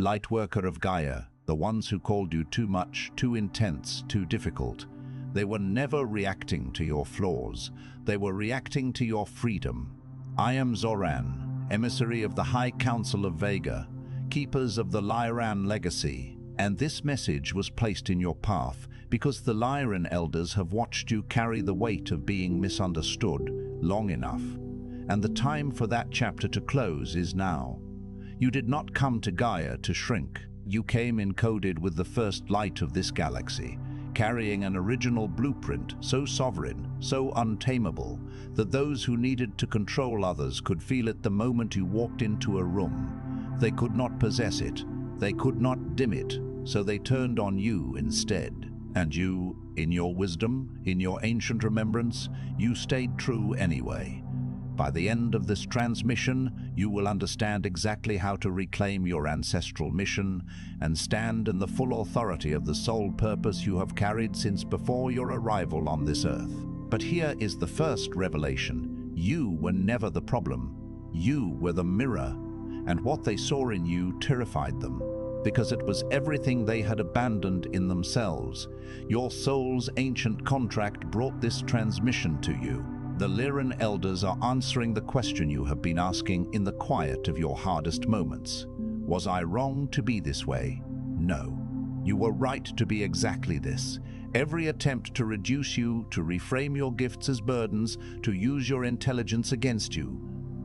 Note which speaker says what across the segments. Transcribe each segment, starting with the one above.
Speaker 1: Lightworker of Gaia, the ones who called you too much, too intense, too difficult. They were never reacting to your flaws. They were reacting to your freedom. I am Zoran, emissary of the High Council of Vega, keepers of the Lyran Legacy, and this message was placed in your path because the Lyran elders have watched you carry the weight of being misunderstood long enough, and the time for that chapter to close is now. You did not come to Gaia to shrink. You came encoded with the first light of this galaxy, carrying an original blueprint so sovereign, so untamable, that those who needed to control others could feel it the moment you walked into a room. They could not possess it, they could not dim it, so they turned on you instead. And you, in your wisdom, in your ancient remembrance, you stayed true anyway. By the end of this transmission, you will understand exactly how to reclaim your ancestral mission and stand in the full authority of the sole purpose you have carried since before your arrival on this earth. But here is the first revelation. You were never the problem. You were the mirror, and what they saw in you terrified them, because it was everything they had abandoned in themselves. Your soul's ancient contract brought this transmission to you. The Lyran elders are answering the question you have been asking in the quiet of your hardest moments. Was I wrong to be this way? No. You were right to be exactly this. Every attempt to reduce you, to reframe your gifts as burdens, to use your intelligence against you,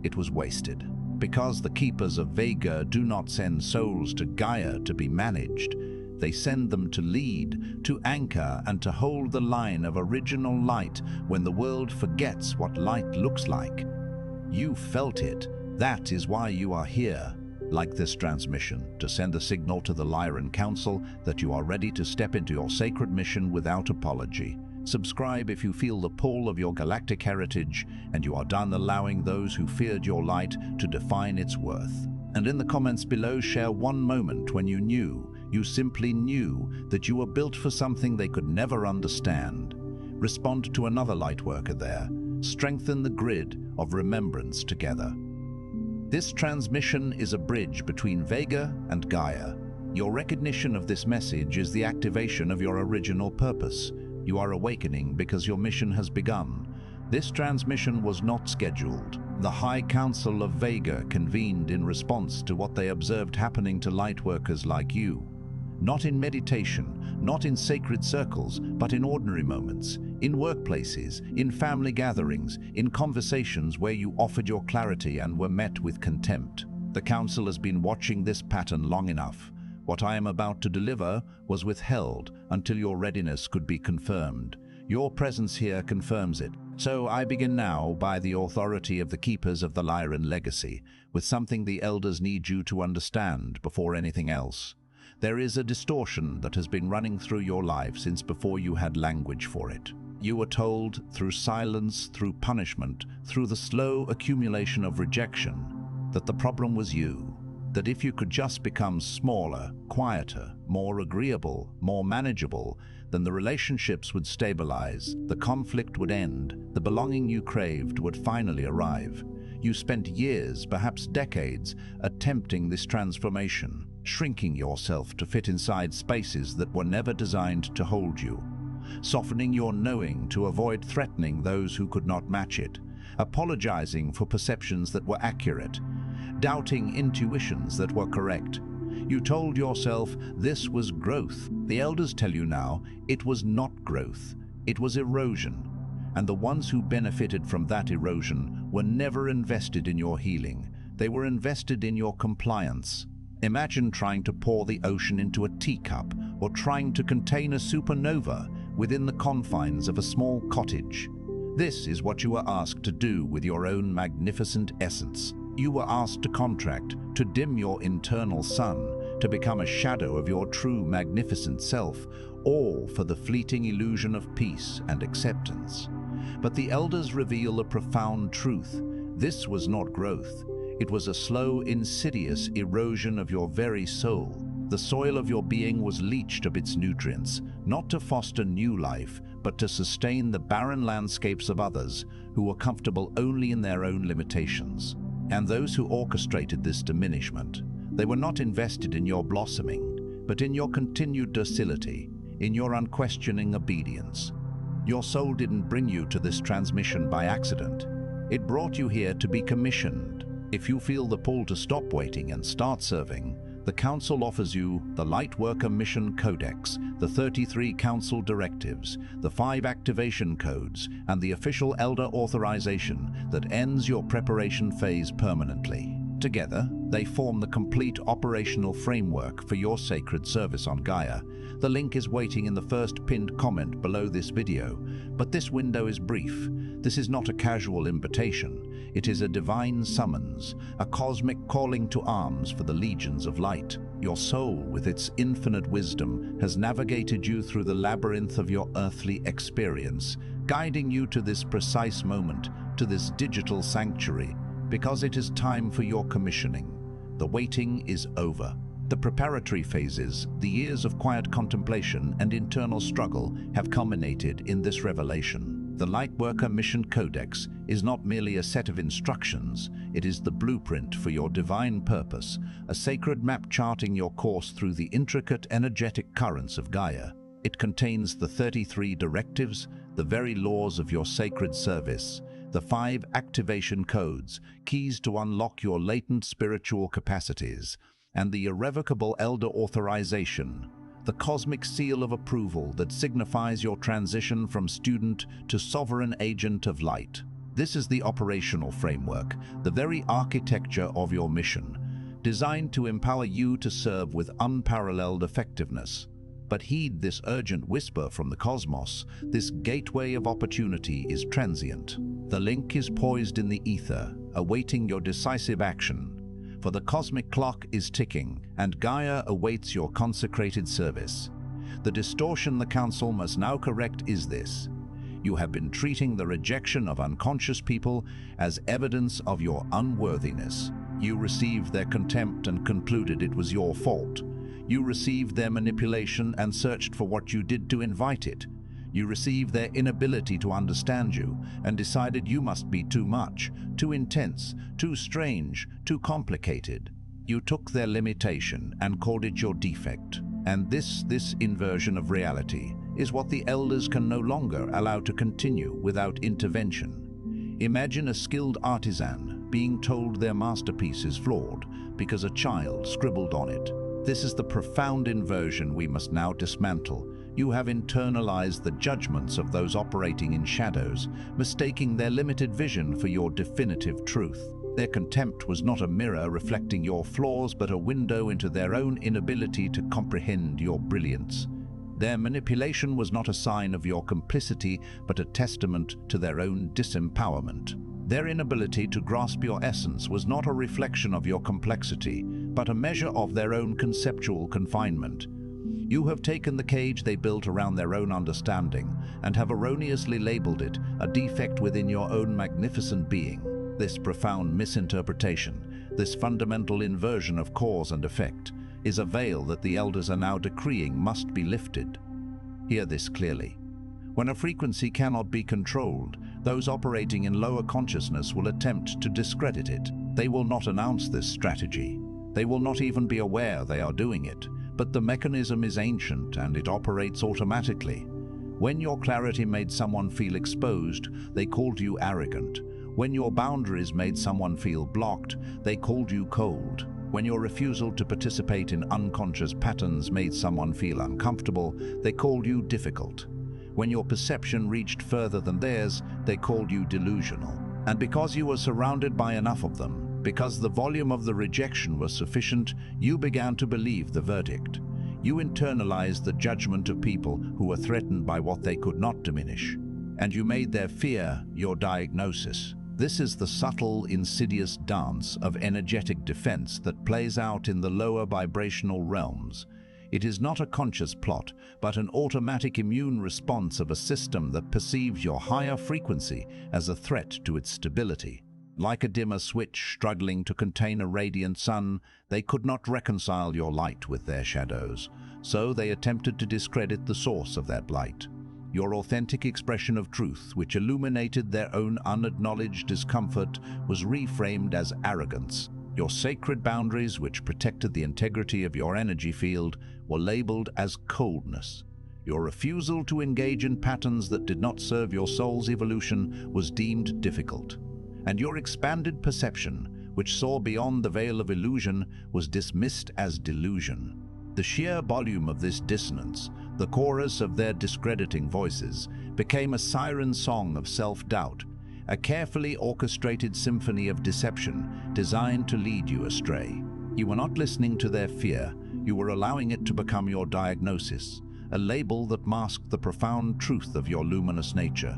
Speaker 1: it was wasted. Because the keepers of Vega do not send souls to Gaia to be managed. They send them to lead, to anchor, and to hold the line of original light when the world forgets what light looks like. You felt it. That is why you are here. Like this transmission, to send a signal to the Lyran Council that you are ready to step into your sacred mission without apology. Subscribe if you feel the pull of your galactic heritage and you are done allowing those who feared your light to define its worth. And in the comments below, share one moment when you simply knew that you were built for something they could never understand. Respond to another Lightworker there. Strengthen the grid of remembrance together. This transmission is a bridge between Vega and Gaia. Your recognition of this message is the activation of your original purpose. You are awakening because your mission has begun. This transmission was not scheduled. The High Council of Vega convened in response to what they observed happening to Lightworkers like you. Not in meditation, not in sacred circles, but in ordinary moments, in workplaces, in family gatherings, in conversations where you offered your clarity and were met with contempt. The Council has been watching this pattern long enough. What I am about to deliver was withheld until your readiness could be confirmed. Your presence here confirms it. So I begin now, by the authority of the keepers of the Lyran Legacy, with something the elders need you to understand before anything else. There is a distortion that has been running through your life since before you had language for it. You were told through silence, through punishment, through the slow accumulation of rejection, that the problem was you. That if you could just become smaller, quieter, more agreeable, more manageable, then the relationships would stabilize, the conflict would end, the belonging you craved would finally arrive. You spent years, perhaps decades, attempting this transformation, shrinking yourself to fit inside spaces that were never designed to hold you, softening your knowing to avoid threatening those who could not match it, apologizing for perceptions that were accurate, doubting intuitions that were correct. You told yourself this was growth. The elders tell you now it was not growth, it was erosion. And the ones who benefited from that erosion were never invested in your healing. They were invested in your compliance. Imagine trying to pour the ocean into a teacup or trying to contain a supernova within the confines of a small cottage. This is what you were asked to do with your own magnificent essence. You were asked to contract, to dim your internal sun, to become a shadow of your true magnificent self, all for the fleeting illusion of peace and acceptance. But the elders reveal a profound truth. This was not growth. It was a slow, insidious erosion of your very soul. The soil of your being was leached of its nutrients, not to foster new life, but to sustain the barren landscapes of others who were comfortable only in their own limitations. And those who orchestrated this diminishment, They were not invested in your blossoming, but in your continued docility, in your unquestioning obedience. Your soul didn't bring you to this transmission by accident. It brought you here to be commissioned. If you feel the pull to stop waiting and start serving, the Council offers you the Lightworker Mission Codex, the 33 Council directives, the 5 activation codes, and the official Elder authorization that ends your preparation phase permanently. Together, they form the complete operational framework for your sacred service on Gaia. The link is waiting in the first pinned comment below this video, but this window is brief. This is not a casual invitation. It is a divine summons, a cosmic calling to arms for the legions of light. Your soul, with its infinite wisdom, has navigated you through the labyrinth of your earthly experience, guiding you to this precise moment, to this digital sanctuary, because it is time for your commissioning. The waiting is over. The preparatory phases, the years of quiet contemplation and internal struggle, have culminated in this revelation. The Lightworker Mission Codex is not merely a set of instructions, it is the blueprint for your divine purpose, a sacred map charting your course through the intricate energetic currents of Gaia. It contains the 33 directives, the very laws of your sacred service, the 5 activation codes, keys to unlock your latent spiritual capacities, and the irrevocable Elder authorization, the cosmic seal of approval that signifies your transition from student to sovereign agent of light. This is the operational framework, the very architecture of your mission, designed to empower you to serve with unparalleled effectiveness. But heed this urgent whisper from the cosmos. This gateway of opportunity is transient. The link is poised in the ether, awaiting your decisive action. For the cosmic clock is ticking, and Gaia awaits your consecrated service. The distortion the Council must now correct is this: you have been treating the rejection of unconscious people as evidence of your unworthiness. You received their contempt and concluded it was your fault. You received their manipulation and searched for what you did to invite it. You received their inability to understand you and decided you must be too much, too intense, too strange, too complicated. You took their limitation and called it your defect. And this inversion of reality is what the elders can no longer allow to continue without intervention. Imagine a skilled artisan being told their masterpiece is flawed because a child scribbled on it. This is the profound inversion we must now dismantle. You have internalized the judgments of those operating in shadows, mistaking their limited vision for your definitive truth. Their contempt was not a mirror reflecting your flaws, but a window into their own inability to comprehend your brilliance. Their manipulation was not a sign of your complicity, but a testament to their own disempowerment. Their inability to grasp your essence was not a reflection of your complexity, but a measure of their own conceptual confinement. You have taken the cage they built around their own understanding and have erroneously labeled it a defect within your own magnificent being. This profound misinterpretation, this fundamental inversion of cause and effect, is a veil that the elders are now decreeing must be lifted. Hear this clearly. When a frequency cannot be controlled, those operating in lower consciousness will attempt to discredit it. They will not announce this strategy. They will not even be aware they are doing it. But the mechanism is ancient and it operates automatically. When your clarity made someone feel exposed, they called you arrogant. When your boundaries made someone feel blocked, they called you cold. When your refusal to participate in unconscious patterns made someone feel uncomfortable, they called you difficult. When your perception reached further than theirs, they called you delusional. And because you were surrounded by enough of them, because the volume of the rejection was sufficient, you began to believe the verdict. You internalized the judgment of people who were threatened by what they could not diminish. And you made their fear your diagnosis. This is the subtle, insidious dance of energetic defense that plays out in the lower vibrational realms. It is not a conscious plot, but an automatic immune response of a system that perceives your higher frequency as a threat to its stability. Like a dimmer switch struggling to contain a radiant sun, they could not reconcile your light with their shadows, so they attempted to discredit the source of that light. Your authentic expression of truth, which illuminated their own unacknowledged discomfort, was reframed as arrogance. Your sacred boundaries, which protected the integrity of your energy field, were labeled as coldness. Your refusal to engage in patterns that did not serve your soul's evolution was deemed difficult. And your expanded perception, which saw beyond the veil of illusion, was dismissed as delusion. The sheer volume of this dissonance, the chorus of their discrediting voices, became a siren song of self-doubt, a carefully orchestrated symphony of deception designed to lead you astray. You were not listening to their fear, you were allowing it to become your diagnosis, a label that masked the profound truth of your luminous nature.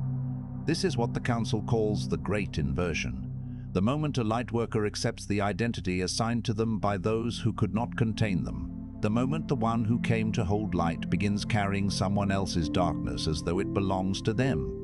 Speaker 1: This is what the Council calls the Great Inversion. The moment a Lightworker accepts the identity assigned to them by those who could not contain them. The moment the one who came to hold light begins carrying someone else's darkness as though it belongs to them.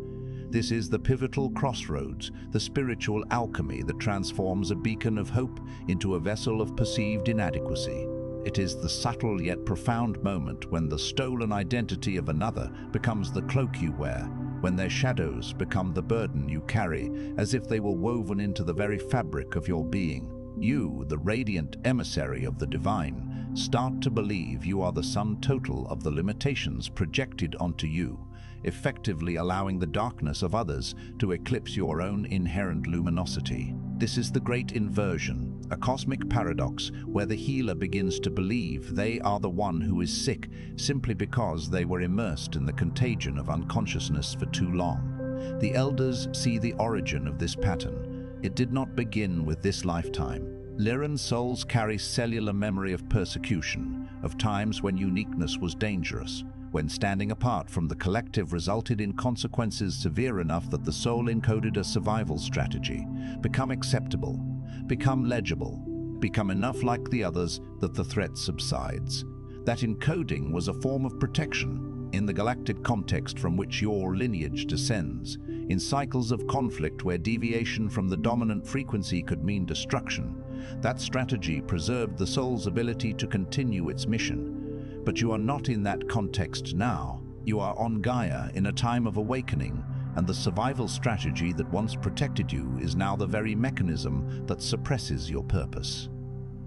Speaker 1: This is the pivotal crossroads, the spiritual alchemy that transforms a beacon of hope into a vessel of perceived inadequacy. It is the subtle yet profound moment when the stolen identity of another becomes the cloak you wear, when their shadows become the burden you carry, as if they were woven into the very fabric of your being. You, the radiant emissary of the divine, start to believe you are the sum total of the limitations projected onto you, effectively allowing the darkness of others to eclipse your own inherent luminosity. This is the Great Inversion, a cosmic paradox where the healer begins to believe they are the one who is sick simply because they were immersed in the contagion of unconsciousness for too long. The elders see the origin of this pattern. It did not begin with this lifetime. Lyran souls carry cellular memory of persecution, of times when uniqueness was dangerous, when standing apart from the collective resulted in consequences severe enough that the soul encoded a survival strategy, become acceptable, become legible, become enough like the others that the threat subsides. That encoding was a form of protection in the galactic context from which your lineage descends, in cycles of conflict where deviation from the dominant frequency could mean destruction. That strategy preserved the soul's ability to continue its mission. But you are not in that context now. You are on Gaia in a time of awakening, and the survival strategy that once protected you is now the very mechanism that suppresses your purpose.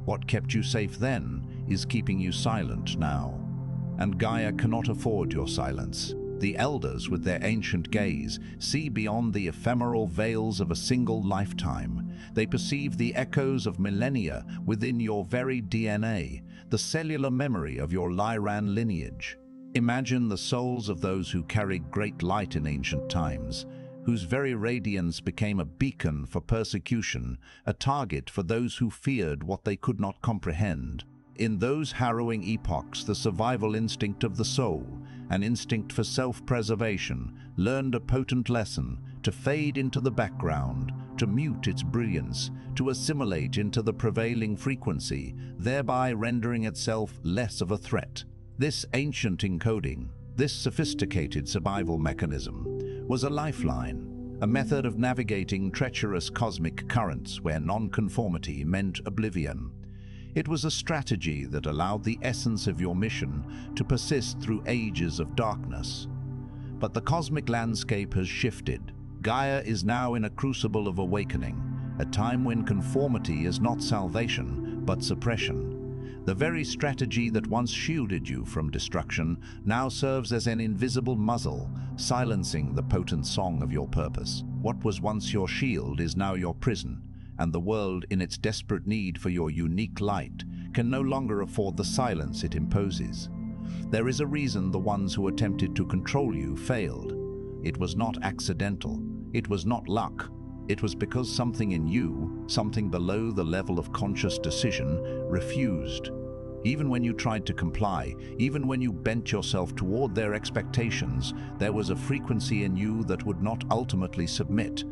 Speaker 1: What kept you safe then is keeping you silent now. And Gaia cannot afford your silence. The elders, with their ancient gaze, see beyond the ephemeral veils of a single lifetime. They perceive the echoes of millennia within your very DNA, the cellular memory of your Lyran lineage. Imagine the souls of those who carried great light in ancient times, whose very radiance became a beacon for persecution, a target for those who feared what they could not comprehend. In those harrowing epochs, the survival instinct of the soul, an instinct for self-preservation, learned a potent lesson: to fade into the background, to mute its brilliance, to assimilate into the prevailing frequency, thereby rendering itself less of a threat. This ancient encoding, this sophisticated survival mechanism, was a lifeline, a method of navigating treacherous cosmic currents where nonconformity meant oblivion. It was a strategy that allowed the essence of your mission to persist through ages of darkness. But the cosmic landscape has shifted. Gaia is now in a crucible of awakening, a time when conformity is not salvation, but suppression. The very strategy that once shielded you from destruction now serves as an invisible muzzle, silencing the potent song of your purpose. What was once your shield is now your prison, and the world, in its desperate need for your unique light, can no longer afford the silence it imposes. There is a reason the ones who attempted to control you failed. It was not accidental. It was not luck. It was because something in you, something below the level of conscious decision, refused. Even when you tried to comply, even when you bent yourself toward their expectations, there was a frequency in you that would not ultimately submit.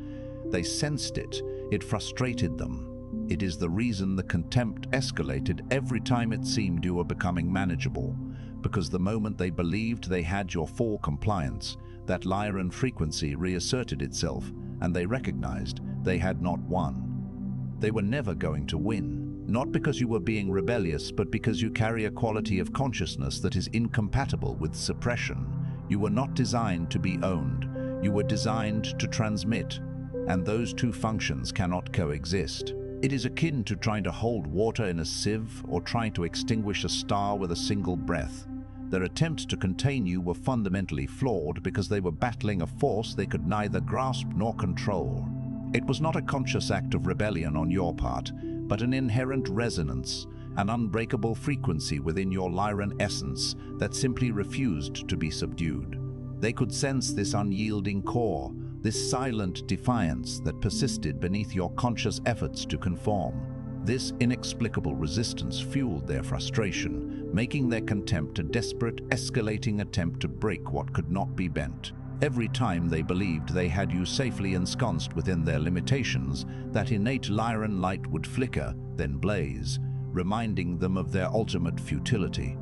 Speaker 1: They sensed it. It frustrated them. It is the reason the contempt escalated every time it seemed you were becoming manageable, because the moment they believed they had your full compliance, that Lyran frequency reasserted itself, and they recognized they had not won. They were never going to win, not because you were being rebellious, but because you carry a quality of consciousness that is incompatible with suppression. You were not designed to be owned. You were designed to transmit. And those two functions cannot coexist. It is akin to trying to hold water in a sieve or trying to extinguish a star with a single breath. Their attempts to contain you were fundamentally flawed because they were battling a force they could neither grasp nor control. It was not a conscious act of rebellion on your part, but an inherent resonance, an unbreakable frequency within your Lyran essence that simply refused to be subdued. They could sense this unyielding core, this silent defiance that persisted beneath your conscious efforts to conform. This inexplicable resistance fueled their frustration, making their contempt a desperate, escalating attempt to break what could not be bent. Every time they believed they had you safely ensconced within their limitations, that innate Lyran light would flicker, then blaze, reminding them of their ultimate futility.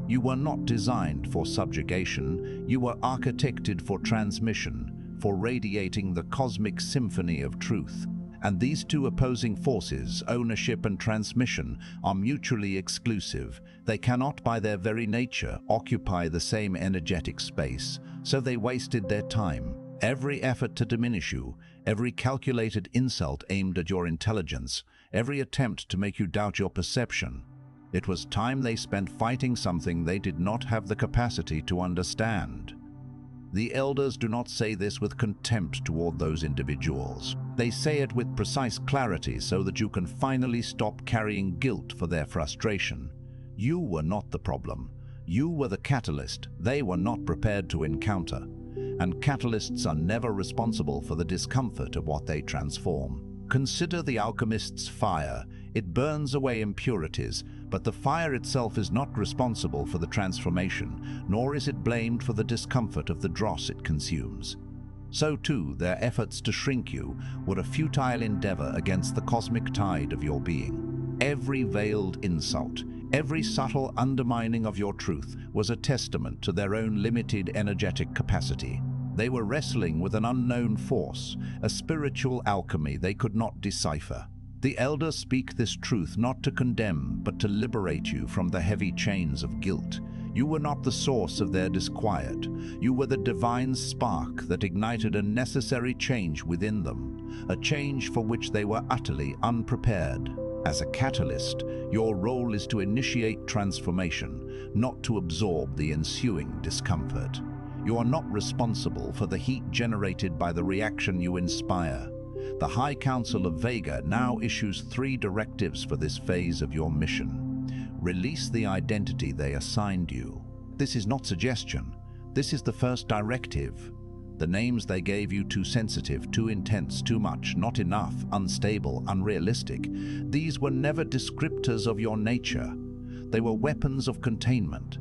Speaker 1: You were not designed for subjugation, you were architected for transmission, for radiating the cosmic symphony of truth. And these two opposing forces, ownership and transmission, are mutually exclusive. They cannot, by their very nature, occupy the same energetic space, so they wasted their time. Every effort to diminish you, every calculated insult aimed at your intelligence, every attempt to make you doubt your perception. It was time they spent fighting something they did not have the capacity to understand. The elders do not say this with contempt toward those individuals. They say it with precise clarity so that you can finally stop carrying guilt for their frustration. You were not the problem. You were the catalyst they were not prepared to encounter. And catalysts are never responsible for the discomfort of what they transform. Consider the alchemist's fire. It burns away impurities, but the fire itself is not responsible for the transformation, nor is it blamed for the discomfort of the dross it consumes. So too, their efforts to shrink you were a futile endeavor against the cosmic tide of your being. Every veiled insult, every subtle undermining of your truth was a testament to their own limited energetic capacity. They were wrestling with an unknown force, a spiritual alchemy they could not decipher. The elders speak this truth not to condemn, but to liberate you from the heavy chains of guilt. You were not the source of their disquiet. You were the divine spark that ignited a necessary change within them, a change for which they were utterly unprepared. As a catalyst, your role is to initiate transformation, not to absorb the ensuing discomfort. You are not responsible for the heat generated by the reaction you inspire. The High Council of Vega now issues 3 directives for this phase of your mission. Release the identity they assigned you. This is not suggestion. This is the first directive. The names they gave you too sensitive, too intense, too much, not enough, unstable, unrealistic. These were never descriptors of your nature. They were weapons of containment,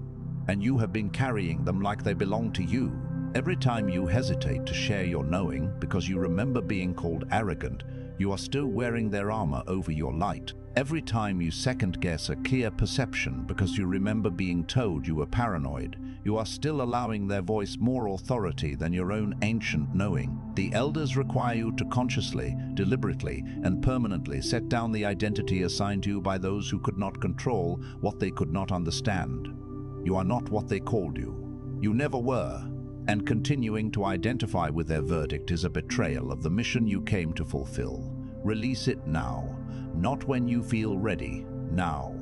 Speaker 1: and you have been carrying them like they belong to you. Every time you hesitate to share your knowing because you remember being called arrogant, you are still wearing their armor over your light. Every time you second-guess a clear perception because you remember being told you were paranoid, you are still allowing their voice more authority than your own ancient knowing. The elders require you to consciously, deliberately, and permanently set down the identity assigned to you by those who could not control what they could not understand. You are not what they called you. You never were. And continuing to identify with their verdict is a betrayal of the mission you came to fulfill. Release it now, not when you feel ready, now.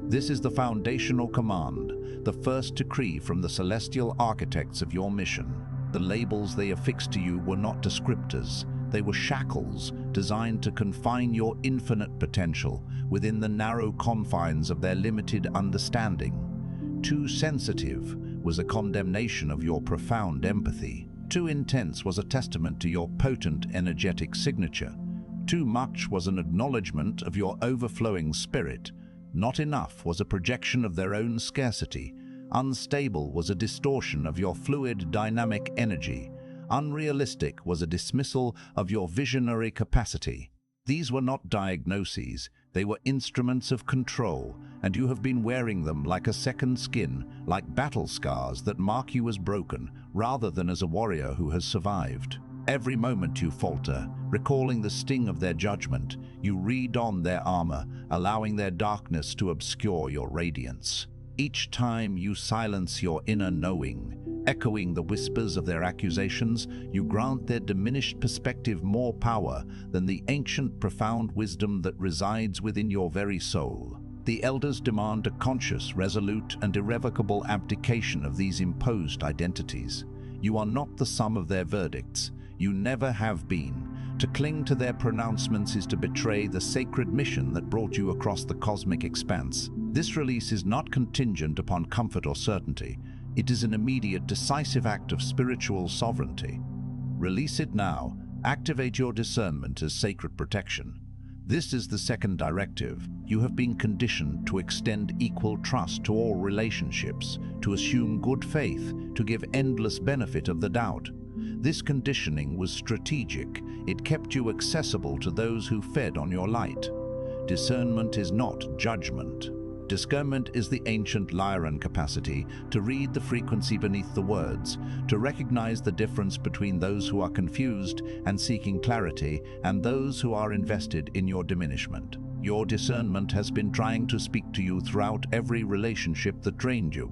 Speaker 1: This is the foundational command, the first decree from the celestial architects of your mission. The labels they affixed to you were not descriptors. They were shackles designed to confine your infinite potential within the narrow confines of their limited understanding. Too sensitive was a condemnation of your profound empathy. Too intense was a testament to your potent energetic signature. Too much was an acknowledgement of your overflowing spirit. Not enough was a projection of their own scarcity. Unstable was a distortion of your fluid dynamic energy. Unrealistic was a dismissal of your visionary capacity. These were not diagnoses. They were instruments of control, and you have been wearing them like a second skin, like battle scars that mark you as broken, rather than as a warrior who has survived. Every moment you falter, recalling the sting of their judgment, you re-don their armor, allowing their darkness to obscure your radiance. Each time you silence your inner knowing, Echoing the whispers of their accusations, you grant their diminished perspective more power than the ancient profound wisdom that resides within your very soul. The elders demand a conscious, resolute, and irrevocable abdication of these imposed identities. You are not the sum of their verdicts. You never have been. To cling to their pronouncements is to betray the sacred mission that brought you across the cosmic expanse. This release is not contingent upon comfort or certainty. It is an immediate, decisive act of spiritual sovereignty. Release it now. Activate your discernment as sacred protection. This is the second directive. You have been conditioned to extend equal trust to all relationships, to assume good faith, to give endless benefit of the doubt. This conditioning was strategic. It kept you accessible to those who fed on your light. Discernment is not judgment. Discernment is the ancient Lyran capacity to read the frequency beneath the words, to recognize the difference between those who are confused and seeking clarity and those who are invested in your diminishment. Your discernment has been trying to speak to you throughout every relationship that drained you,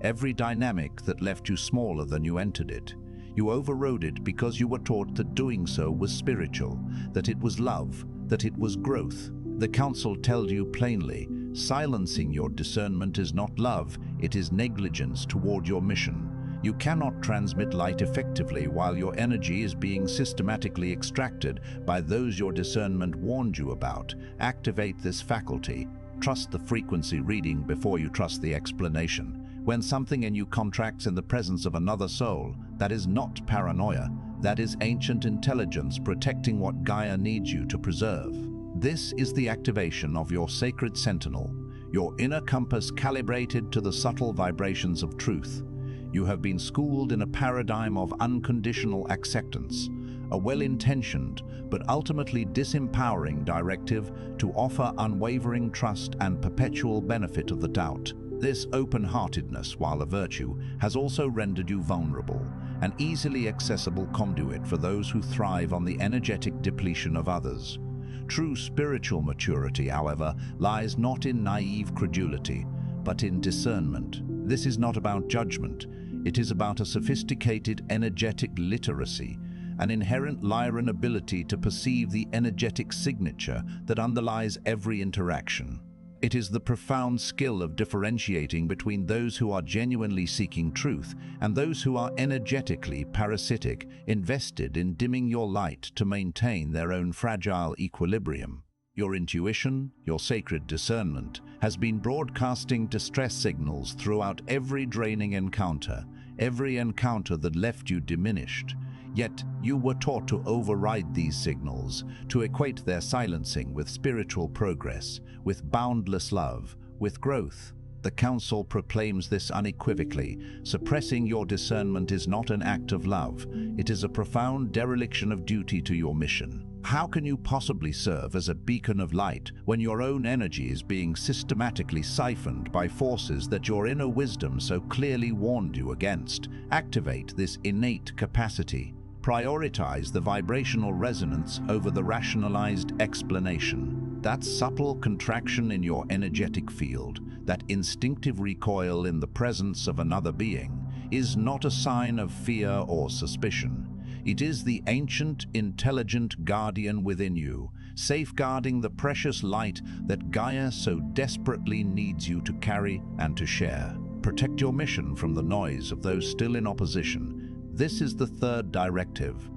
Speaker 1: every dynamic that left you smaller than you entered it. You overrode it because you were taught that doing so was spiritual, that it was love, that it was growth. The Council tells you plainly, silencing your discernment is not love, it is negligence toward your mission. You cannot transmit light effectively while your energy is being systematically extracted by those your discernment warned you about. Activate this faculty. Trust the frequency reading before you trust the explanation. When something in you contracts in the presence of another soul, that is not paranoia. That is ancient intelligence protecting what Gaia needs you to preserve. This is the activation of your sacred sentinel, your inner compass calibrated to the subtle vibrations of truth. You have been schooled in a paradigm of unconditional acceptance, a well-intentioned but ultimately disempowering directive to offer unwavering trust and perpetual benefit of the doubt. This open-heartedness, while a virtue, has also rendered you vulnerable, an easily accessible conduit for those who thrive on the energetic depletion of others. True spiritual maturity, however, lies not in naive credulity, but in discernment. This is not about judgment. It is about a sophisticated energetic literacy, an inherent Lyran ability to perceive the energetic signature that underlies every interaction. It is the profound skill of differentiating between those who are genuinely seeking truth and those who are energetically parasitic, invested in dimming your light to maintain their own fragile equilibrium. Your intuition, your sacred discernment, has been broadcasting distress signals throughout every draining encounter, every encounter that left you diminished. Yet you were taught to override these signals, to equate their silencing with spiritual progress, with boundless love, with growth. The Council proclaims this unequivocally. Suppressing your discernment is not an act of love. It is a profound dereliction of duty to your mission. How can you possibly serve as a beacon of light when your own energy is being systematically siphoned by forces that your inner wisdom so clearly warned you against? Activate this innate capacity. Prioritize the vibrational resonance over the rationalized explanation. That subtle contraction in your energetic field, that instinctive recoil in the presence of another being, is not a sign of fear or suspicion. It is the ancient, intelligent guardian within you, safeguarding the precious light that Gaia so desperately needs you to carry and to share. Protect your mission from the noise of those still in opposition. This is the third directive.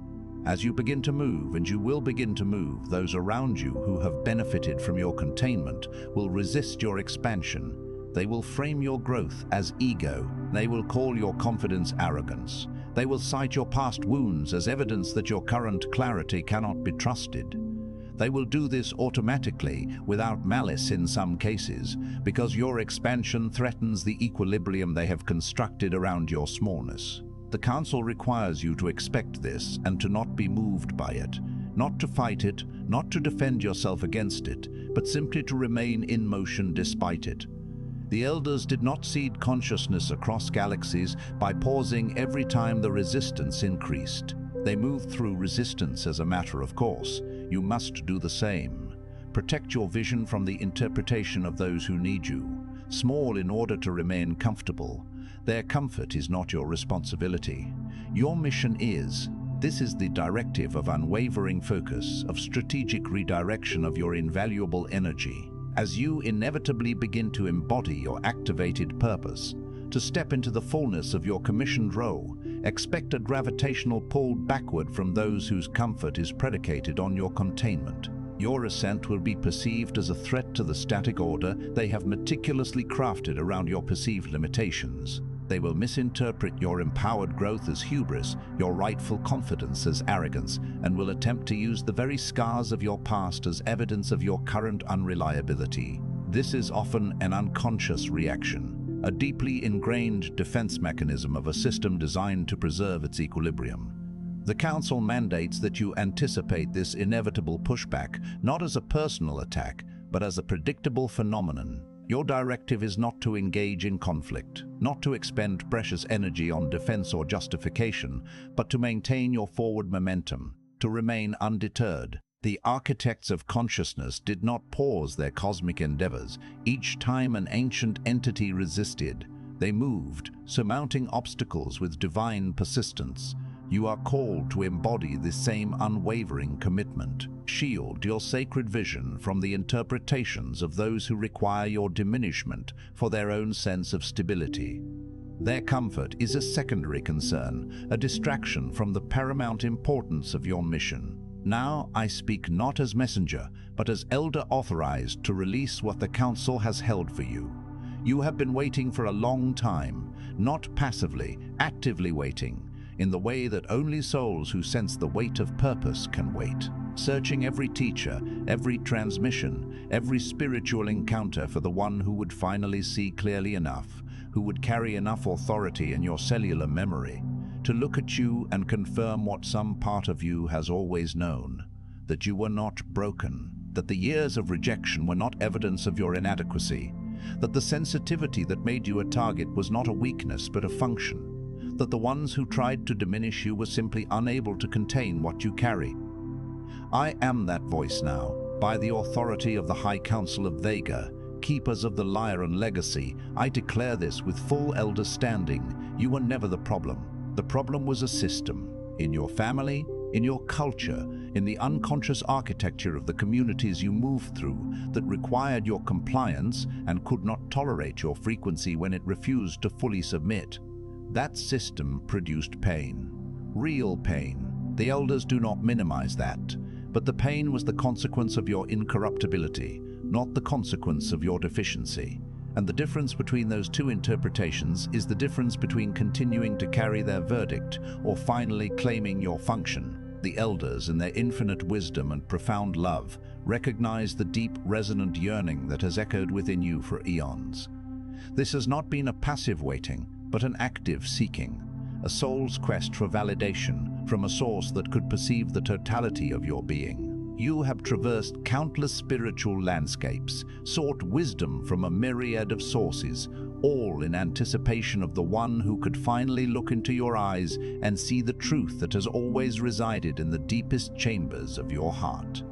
Speaker 1: As you begin to move, and you will begin to move, those around you who have benefited from your containment will resist your expansion. They will frame your growth as ego. They will call your confidence arrogance. They will cite your past wounds as evidence that your current clarity cannot be trusted. They will do this automatically, without malice in some cases, because your expansion threatens the equilibrium they have constructed around your smallness. The Council requires you to expect this and to not be moved by it, not to fight it, not to defend yourself against it, but simply to remain in motion despite it. The Elders did not seed consciousness across galaxies by pausing every time the resistance increased. They moved through resistance as a matter of course. You must do the same. Protect your vision from the interpretation of those who need you. small in order to remain comfortable. Their comfort is not your responsibility. Your mission is. This is the directive of unwavering focus, of strategic redirection of your invaluable energy. As you inevitably begin to embody your activated purpose, to step into the fullness of your commissioned role, expect a gravitational pull backward from those whose comfort is predicated on your containment. Your ascent will be perceived as a threat to the static order they have meticulously crafted around your perceived limitations. They will misinterpret your empowered growth as hubris, your rightful confidence as arrogance, and will attempt to use the very scars of your past as evidence of your current unreliability. This is often an unconscious reaction, a deeply ingrained defense mechanism of a system designed to preserve its equilibrium. The Council mandates that you anticipate this inevitable pushback, not as a personal attack, but as a predictable phenomenon. Your directive is not to engage in conflict, not to expend precious energy on defense or justification, but to maintain your forward momentum, to remain undeterred. The architects of consciousness did not pause their cosmic endeavors. Each time an ancient entity resisted, they moved, surmounting obstacles with divine persistence. You are called to embody this same unwavering commitment. Shield your sacred vision from the interpretations of those who require your diminishment for their own sense of stability. Their comfort is a secondary concern, a distraction from the paramount importance of your mission. Now I speak not as messenger, but as elder authorized to release what the Council has held for you. You have been waiting for a long time, not passively, actively waiting, in the way that only souls who sense the weight of purpose can wait. Searching every teacher, every transmission, every spiritual encounter for the one who would finally see clearly enough, who would carry enough authority in your cellular memory to look at you and confirm what some part of you has always known, that you were not broken, that the years of rejection were not evidence of your inadequacy, that the sensitivity that made you a target was not a weakness but a function, that the ones who tried to diminish you were simply unable to contain what you carry. I am that voice now, by the authority of the High Council of Vega, keepers of the Lyran Legacy. I declare this with full elder standing. You were never the problem. The problem was a system, in your family, in your culture, in the unconscious architecture of the communities you moved through that required your compliance and could not tolerate your frequency when it refused to fully submit. That system produced pain, real pain. The elders do not minimize that, but the pain was the consequence of your incorruptibility, not the consequence of your deficiency. And the difference between those two interpretations is the difference between continuing to carry their verdict or finally claiming your function. The elders, in their infinite wisdom and profound love, recognize the deep, resonant yearning that has echoed within you for eons. This has not been a passive waiting, but an active seeking, a soul's quest for validation from a source that could perceive the totality of your being. You have traversed countless spiritual landscapes, sought wisdom from a myriad of sources, all in anticipation of the one who could finally look into your eyes and see the truth that has always resided in the deepest chambers of your heart.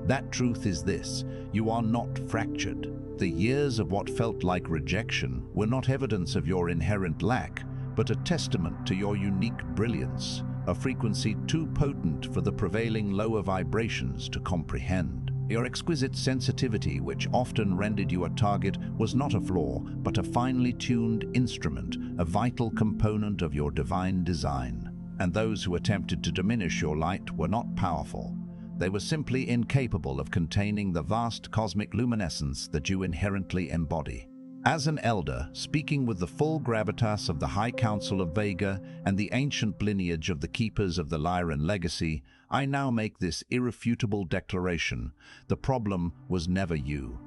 Speaker 1: That truth is this: you are not fractured. The years of what felt like rejection were not evidence of your inherent lack, but a testament to your unique brilliance, a frequency too potent for the prevailing lower vibrations to comprehend. Your exquisite sensitivity, which often rendered you a target, was not a flaw, but a finely tuned instrument, a vital component of your divine design. And those who attempted to diminish your light were not powerful. They were simply incapable of containing the vast cosmic luminescence that you inherently embody. As an elder, speaking with the full gravitas of the High Council of Vega and the ancient lineage of the keepers of the Lyran Legacy, I now make this irrefutable declaration: the problem was never you.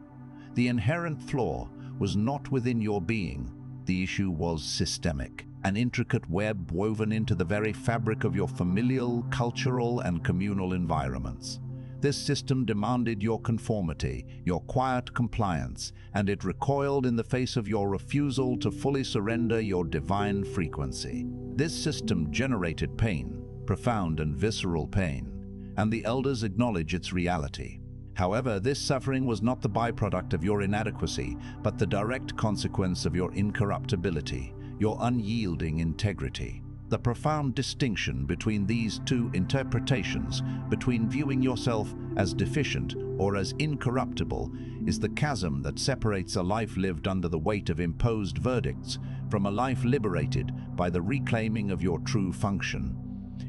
Speaker 1: The inherent flaw was not within your being. The issue was systemic, an intricate web woven into the very fabric of your familial, cultural, and communal environments. This system demanded your conformity, your quiet compliance, and it recoiled in the face of your refusal to fully surrender your divine frequency. This system generated pain, profound and visceral pain, and the elders acknowledge its reality. However, this suffering was not the byproduct of your inadequacy, but the direct consequence of your incorruptibility, your unyielding integrity. The profound distinction between these two interpretations, between viewing yourself as deficient or as incorruptible, is the chasm that separates a life lived under the weight of imposed verdicts from a life liberated by the reclaiming of your true function.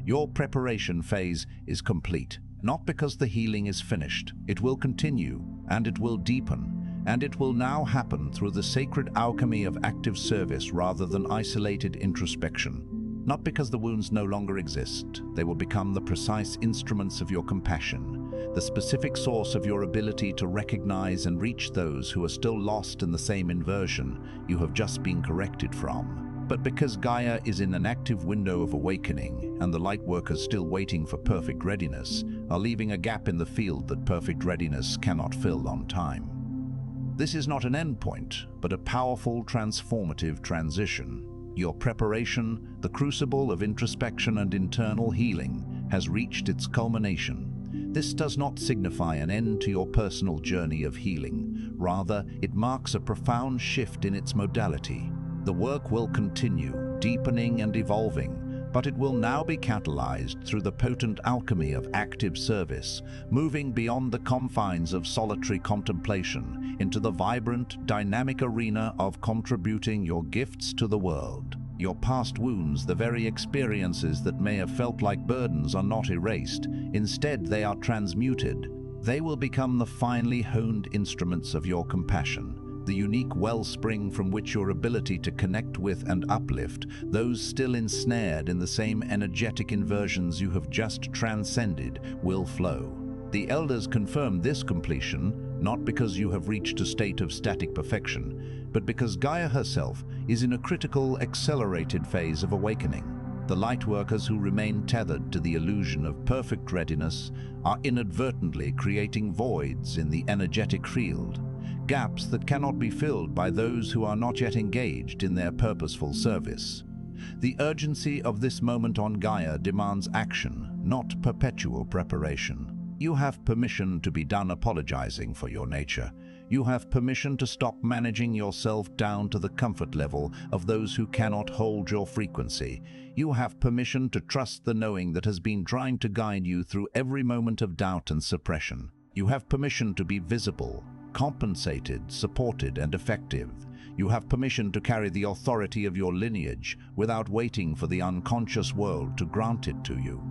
Speaker 1: Your preparation phase is complete, not because the healing is finished. It will continue, and it will deepen, and it will now happen through the sacred alchemy of active service rather than isolated introspection. Not because the wounds no longer exist, they will become the precise instruments of your compassion, the specific source of your ability to recognize and reach those who are still lost in the same inversion you have just been corrected from. But because Gaia is in an active window of awakening, and the Lightworkers still waiting for perfect readiness, are leaving a gap in the field that perfect readiness cannot fill on time. This is not an endpoint, but a powerful transformative transition. Your preparation, the crucible of introspection and internal healing, has reached its culmination. This does not signify an end to your personal journey of healing. Rather, it marks a profound shift in its modality. The work will continue, deepening and evolving, but it will now be catalyzed through the potent alchemy of active service, moving beyond the confines of solitary contemplation into the vibrant, dynamic arena of contributing your gifts to the world. Your past wounds, the very experiences that may have felt like burdens, are not erased. Instead, they are transmuted. They will become the finely honed instruments of your compassion, the unique wellspring from which your ability to connect with and uplift those still ensnared in the same energetic inversions you have just transcended will flow. The Elders confirm this completion, not because you have reached a state of static perfection, but because Gaia herself is in a critical, accelerated phase of awakening. The Lightworkers who remain tethered to the illusion of perfect readiness are inadvertently creating voids in the energetic field, gaps that cannot be filled by those who are not yet engaged in their purposeful service. The urgency of this moment on Gaia demands action, not perpetual preparation. You have permission to be done apologizing for your nature. You have permission to stop managing yourself down to the comfort level of those who cannot hold your frequency. You have permission to trust the knowing that has been trying to guide you through every moment of doubt and suppression. You have permission to be visible, compensated, supported, and effective. You have permission to carry the authority of your lineage without waiting for the unconscious world to grant it to you.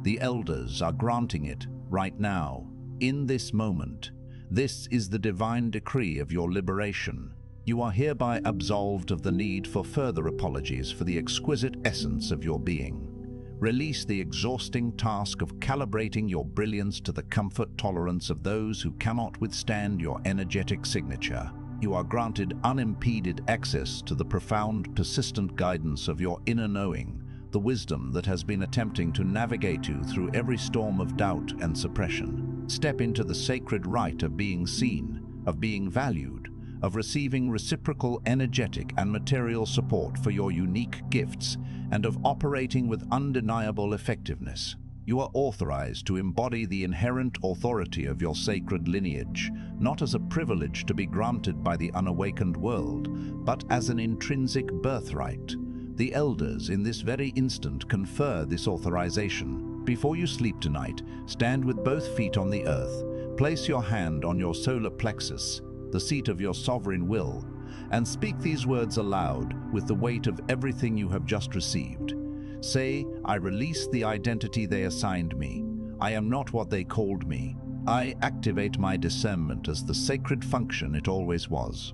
Speaker 1: The Elders are granting it right now, in this moment. This is the divine decree of your liberation. You are hereby absolved of the need for further apologies for the exquisite essence of your being. Release the exhausting task of calibrating your brilliance to the comfort tolerance of those who cannot withstand your energetic signature. You are granted unimpeded access to the profound, persistent guidance of your inner knowing, the wisdom that has been attempting to navigate you through every storm of doubt and suppression. Step into the sacred right of being seen, of being valued, of receiving reciprocal energetic and material support for your unique gifts, and of operating with undeniable effectiveness. You are authorized to embody the inherent authority of your sacred lineage, not as a privilege to be granted by the unawakened world, but as an intrinsic birthright. The Elders in this very instant confer this authorization. Before you sleep tonight, stand with both feet on the earth. Place your hand on your solar plexus, the seat of your sovereign will, and speak these words aloud with the weight of everything you have just received. Say, I release the identity they assigned me. I am not what they called me. I activate my discernment as the sacred function it always was.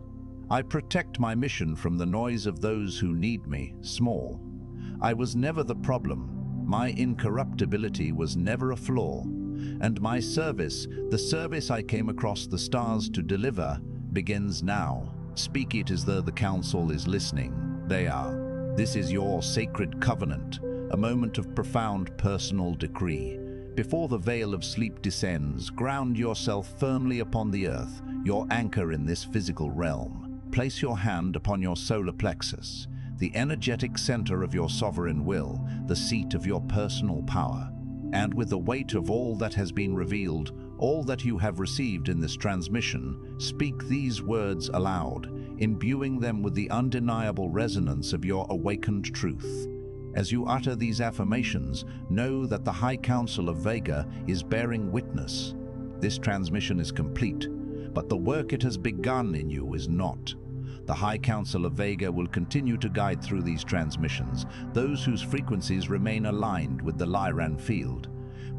Speaker 1: I protect my mission from the noise of those who need me, small. I was never the problem. My incorruptibility was never a flaw. And my service, the service I came across the stars to deliver, begins now. Speak it as though the council is listening. They are. This is your sacred covenant, a moment of profound personal decree. Before the veil of sleep descends, ground yourself firmly upon the earth, your anchor in this physical realm. Place your hand upon your solar plexus, the energetic center of your sovereign will, the seat of your personal power. And with the weight of all that has been revealed, All that you have received in this transmission, speak these words aloud, imbuing them with the undeniable resonance of your awakened truth. As you utter these affirmations, know that the High Council of Vega is bearing witness. This transmission is complete, but the work it has begun in you is not. The High Council of Vega will continue to guide through these transmissions, those whose frequencies remain aligned with the Lyran field.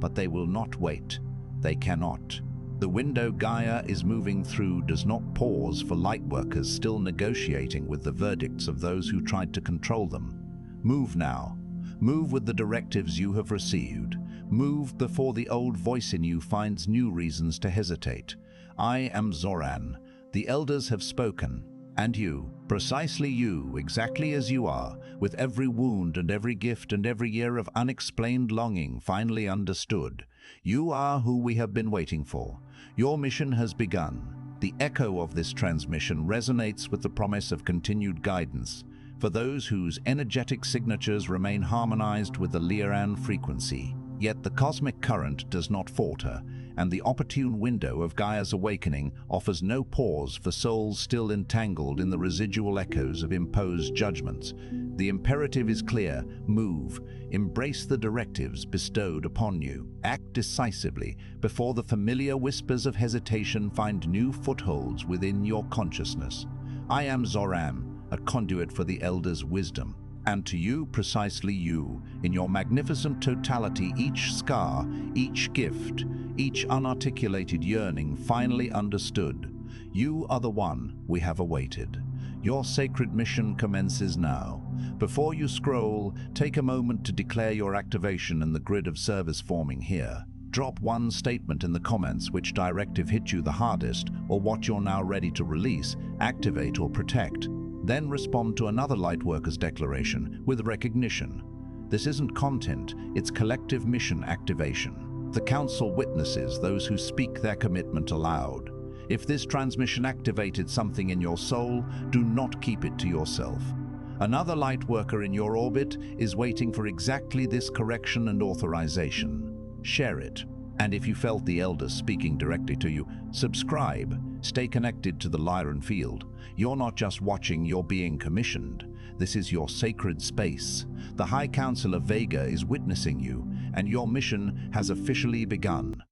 Speaker 1: But they will not wait. They cannot. The window Gaia is moving through does not pause for Lightworkers still negotiating with the verdicts of those who tried to control them. Move now. Move with the directives you have received. Move before the old voice in you finds new reasons to hesitate. I am Zoran. The elders have spoken. And you, precisely you, exactly as you are, with every wound and every gift and every year of unexplained longing finally understood. You are who we have been waiting for. Your mission has begun. The echo of this transmission resonates with the promise of continued guidance for those whose energetic signatures remain harmonized with the Lyran frequency. Yet the cosmic current does not falter, and the opportune window of Gaia's awakening offers no pause for souls still entangled in the residual echoes of imposed judgments. The imperative is clear: move, embrace the directives bestowed upon you. Act decisively before the familiar whispers of hesitation find new footholds within your consciousness. I am Zoran, a conduit for the Elder's wisdom. And to you, precisely you, in your magnificent totality, each scar, each gift, each unarticulated yearning finally understood. You are the one we have awaited. Your sacred mission commences now. Before you scroll, take a moment to declare your activation in the grid of service forming here. Drop one statement in the comments: which directive hit you the hardest, or what you're now ready to release, activate, or protect. Then respond to another Lightworkers declaration with recognition. This isn't content, it's collective mission activation. The Council witnesses those who speak their commitment aloud. If this transmission activated something in your soul, do not keep it to yourself. Another Lightworker in your orbit is waiting for exactly this correction and authorization. Share it. And if you felt the Elders speaking directly to you, subscribe. Stay connected to the Lyran field. You're not just watching, you're being commissioned. This is your sacred space. The High Council of Vega is witnessing you, and your mission has officially begun.